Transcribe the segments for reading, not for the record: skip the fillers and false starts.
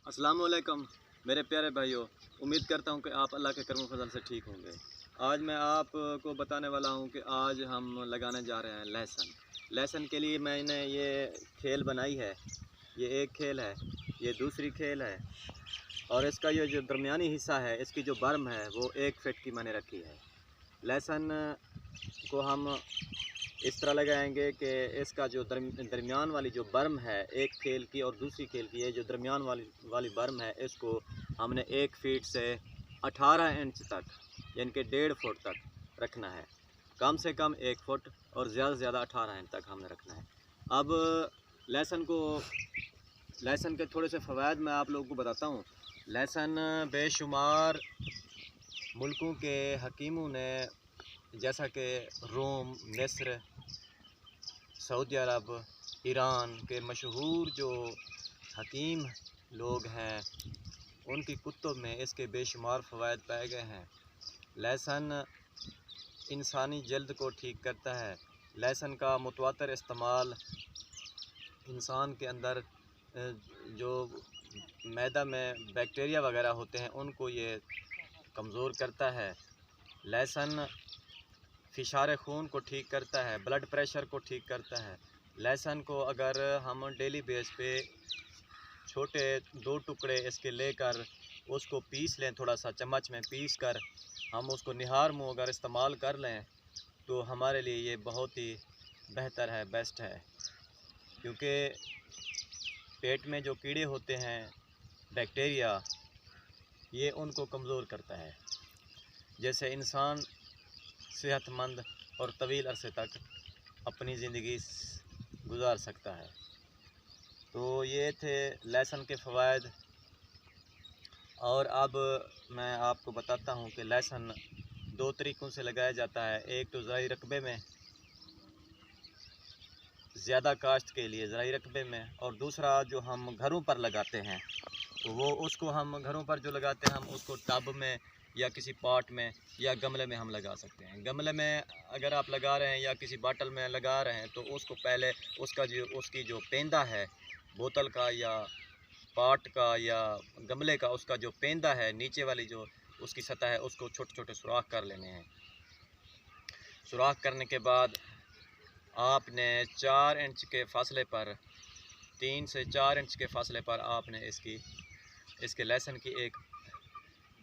अस्सलाम वालेकुम मेरे प्यारे भाइयों। उम्मीद करता हूँ कि आप अल्लाह के करम फजल से ठीक होंगे। आज मैं आपको बताने वाला हूँ कि आज हम लगाने जा रहे हैं लहसुन। लहसुन के लिए मैंने ये खेल बनाई है। ये एक खेल है, ये दूसरी खेल है, और इसका ये जो दरमियानी हिस्सा है, इसकी जो बर्म है वो 1 फीट की मैंने रखी है। लहसुन को हम इस तरह लगाएंगे कि इसका जो दरमियान वाली जो बर्म है एक खेल की और दूसरी खेल की, ये जो दरमियान वाली बर्म है इसको हमने 1 फीट से 18 इंच तक, यानी कि 1.5 फुट तक रखना है। कम से कम 1 फुट और ज़्यादा से ज़्यादा 18 इंच तक हमने रखना है। अब लहसुन के थोड़े से फ़वाद मैं आप लोगों को बताता हूँ। लहसुन बेशुमार मुल्कों के हकीमों ने, जैसा कि रोम, मिस्र, सऊदी अरब, ईरान के मशहूर जो हकीम लोग हैं, उनकी कुतुब में इसके बेशुमार फ़वाद पाए गए हैं। लहसुन इंसानी जल्द को ठीक करता है। लहसुन का मुतवातर इस्तेमाल इंसान के अंदर जो मैदा में बैक्टीरिया वगैरह होते हैं उनको ये कमज़ोर करता है। लहसुन फ़िशार खून को ठीक करता है, ब्लड प्रेशर को ठीक करता है। लहसुन को अगर हम डेली बेस पे छोटे 2 टुकड़े इसके लेकर उसको पीस लें, थोड़ा सा चम्मच में पीस कर हम उसको निहार मुँह अगर इस्तेमाल कर लें तो हमारे लिए ये बहुत ही बेहतर है, बेस्ट है। क्योंकि पेट में जो कीड़े होते हैं, बैक्टीरिया, ये उनको कमज़ोर करता है, जैसे इंसान सेहतमंद और तवील अरसे तक अपनी ज़िंदगी गुजार सकता है। तो ये थे लहसुन के फ़वाद। और अब मैं आपको बताता हूँ कि लहसुन 2 तरीक़ों से लगाया जाता है। एक तो ज़राई रकबे में, ज़्यादा काश्त के लिए ज़राई रकबे में, और दूसरा जो हम घरों पर लगाते हैं तो वो उसको हम घरों पर जो लगाते हैं हम उसको टब में या किसी पॉट में या गमले में हम लगा सकते हैं। गमले में अगर आप लगा रहे हैं या किसी बाटल में लगा रहे हैं तो उसको पहले उसकी जो पेंदा है बोतल का या पॉट का या गमले का, उसका जो पेंदा है नीचे वाली जो उसकी सतह है उसको छोटे छोटे सुराख कर लेने हैं। सुराख करने के बाद आपने 4 इंच के फासले पर, 3 से 4 इंच के फासले पर आपने इसके लहसुन की एक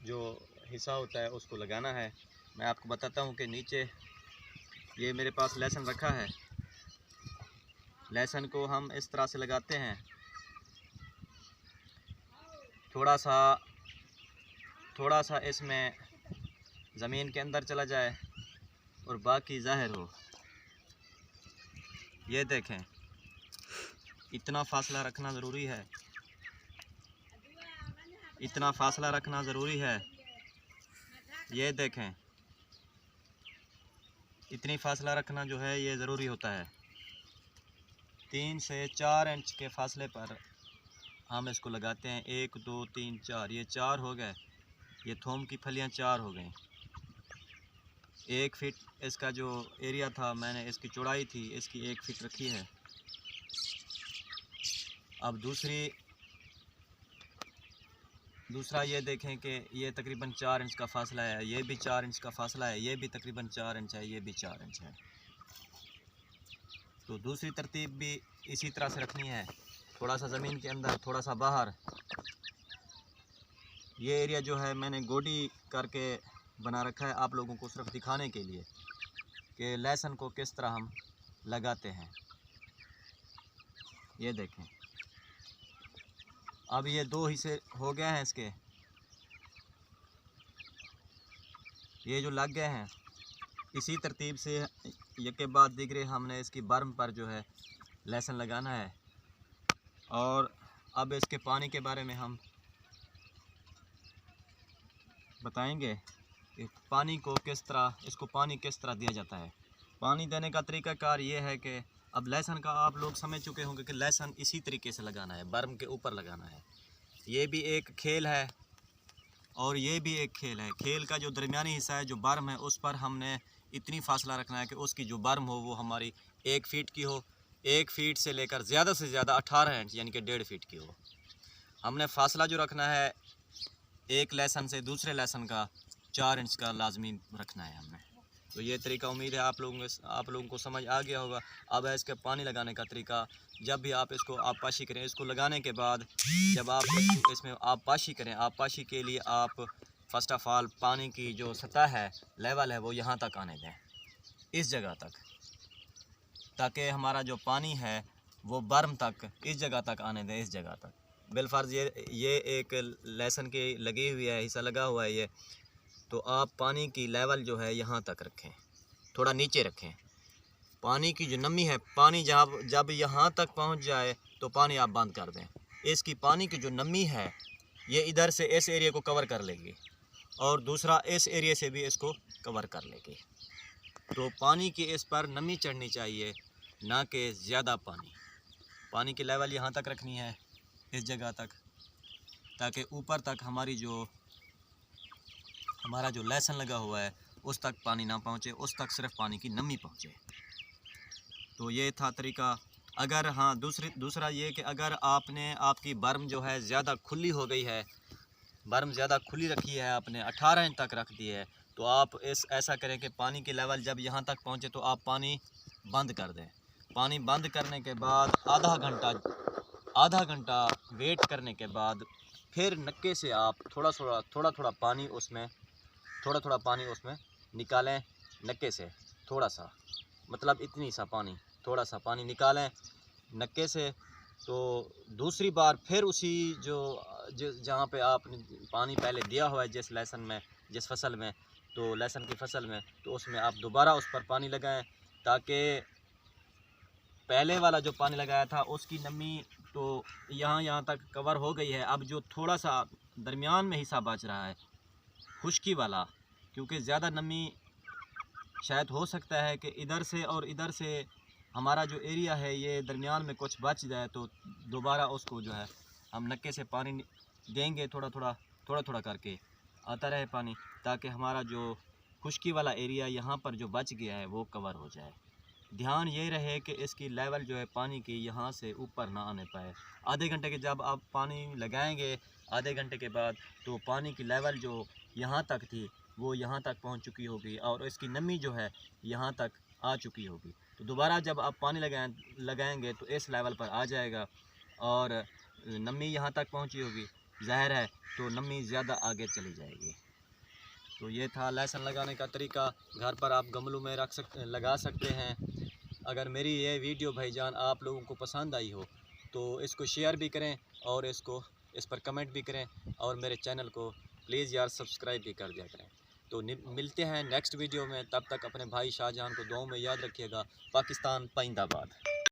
जो हिस्सा होता है उसको लगाना है। मैं आपको बताता हूँ कि नीचे ये मेरे पास लहसुन रखा है। लहसुन को हम इस तरह से लगाते हैं, थोड़ा सा इसमें ज़मीन के अंदर चला जाए और बाकी ज़ाहिर हो। ये देखें, इतना फासला रखना ज़रूरी है, इतना फासला रखना ज़रूरी है। ये देखें, इतनी फासला रखना जो है ये ज़रूरी होता है। 3 से 4 इंच के फासले पर हम इसको लगाते हैं। 1 2 3 4, ये 4 हो गए। ये थोम की फलियां 4 हो गई। 1 फीट इसका जो एरिया था, मैंने इसकी चौड़ाई थी इसकी 1 फीट रखी है। अब दूसरा ये देखें कि ये तकरीबन 4 इंच का फासला है, ये भी 4 इंच का फासला है, ये भी तकरीबन 4 इंच है, ये भी 4 इंच है। तो दूसरी तरतीब भी इसी तरह से रखनी है, थोड़ा सा ज़मीन के अंदर, थोड़ा सा बाहर। ये एरिया जो है मैंने गोडी करके बना रखा है आप लोगों को सिर्फ दिखाने के लिए कि लहसुन को किस तरह हम लगाते हैं। ये देखें, अब ये 2 हिस्से हो गए हैं इसके, ये जो लग गए हैं। इसी तरतीब से एक के बाद दिगरे हमने इसकी बर्म पर जो है लहसुन लगाना है। और अब इसके पानी के बारे में हम बताएंगे कि पानी को किस तरह, इसको पानी किस तरह दिया जाता है। पानी देने का तरीक़ाकार ये है कि अब लहसुन का आप लोग समझ चुके होंगे कि लहसुन इसी तरीके से लगाना है, बर्म के ऊपर लगाना है। ये भी एक खेल है और ये भी एक खेल है। खेल का जो दरमियानी हिस्सा है, जो बर्म है, उस पर हमने इतनी फासला रखना है कि उसकी जो बर्म हो वो हमारी 1 फीट की हो, 1 फीट से लेकर ज़्यादा से ज़्यादा 18 इंच यानी कि 1.5 फीट की हो। हमने फासला जो रखना है एक लहसन से दूसरे लहसन का 4 इंच का लाजमी रखना है हमने। तो ये तरीका उम्मीद है आप लोगों को समझ आ गया होगा। अब है इसके पानी लगाने का तरीका। जब भी आप इसको आबपाशी करें, इसको लगाने के बाद जब आप इसमें आबपाशी करें, आबपाशी के लिए आप फ़र्स्ट ऑफ़ ऑल पानी की जो सतह है, लेवल है, वो यहाँ तक आने दें, इस जगह तक, ताकि हमारा जो पानी है वो बर्म तक, इस जगह तक आने दें, इस जगह तक। बिलफर्ज ये एक लहसन की लगी हुई है, हिस्सा लगा हुआ है ये, तो आप पानी की लेवल जो है यहाँ तक रखें, थोड़ा नीचे रखें। पानी की जो नमी है, पानी जब यहाँ तक पहुँच जाए तो पानी आप बंद कर दें। इसकी पानी की जो नमी है ये इधर से इस एरिया को कवर कर लेगी और दूसरा इस एरिया से भी इसको कवर कर लेगी। तो पानी की इस पर नमी चढ़नी चाहिए, ना कि ज़्यादा पानी की लेवल यहाँ तक रखनी है, इस जगह तक, ताकि ऊपर तक हमारा जो लहसन लगा हुआ है उस तक पानी ना पहुँचे, उस तक सिर्फ पानी की नमी पहुँचे। तो ये था तरीका। अगर हाँ दूसरा ये कि अगर आपकी बर्म जो है ज़्यादा खुली हो गई है, बर्म ज़्यादा खुली रखी है, आपने 18 इंच तक रख दी है, तो आप ऐसा करें कि पानी की लेवल जब यहाँ तक पहुँचे तो आप पानी बंद कर दें। पानी बंद करने के बाद आधा घंटा वेट करने के बाद फिर नक्के से आप थोड़ा थोड़ा पानी उसमें निकालें, नक्के से थोड़ा सा, मतलब इतनी सा पानी, थोड़ा सा पानी निकालें नक्के से। तो दूसरी बार फिर उसी जहाँ पे आपने पानी पहले दिया हुआ है, जिस फसल में, तो लहसुन की फसल में, तो उसमें आप दोबारा उस पर पानी लगाएं, ताकि पहले वाला जो पानी लगाया था उसकी नमी तो यहाँ तक कवर हो गई है। अब जो थोड़ा सा दरमियान में हिस्सा बच रहा है खुश्की वाला, क्योंकि ज़्यादा नमी शायद हो सकता है कि इधर से और इधर से हमारा जो एरिया है ये दरमियान में कुछ बच जाए, तो दोबारा उसको जो है हम नक्के से पानी देंगे, थोड़ा थोड़ा करके आता रहे पानी, ताकि हमारा जो खुश्की वाला एरिया यहाँ पर जो बच गया है वो कवर हो जाए। ध्यान ये रहे कि इसकी लेवल जो है पानी की यहाँ से ऊपर ना आने पाए। आधे घंटे के जब आप पानी लगाएंगे, आधे घंटे के बाद, तो पानी की लेवल जो यहाँ तक थी वो यहाँ तक पहुँच चुकी होगी और इसकी नमी जो है यहाँ तक आ चुकी होगी। तो दोबारा जब आप पानी लगाएंगे तो इस लेवल पर आ जाएगा और नमी यहाँ तक पहुँची होगी, ज़ाहिर है तो नमी ज़्यादा आगे चली जाएगी। तो ये था लहसुन लगाने का तरीका। घर पर आप गमलों में लगा सकते हैं। अगर मेरी ये वीडियो भाईजान आप लोगों को पसंद आई हो तो इसको शेयर भी करें और इस पर कमेंट भी करें और मेरे चैनल को प्लीज़ यार सब्सक्राइब भी कर दिया करें। तो मिलते हैं नेक्स्ट वीडियो में, तब तक अपने भाई शाहजहान को दुआओं में याद रखिएगा। पाकिस्तान पाइंदाबाद।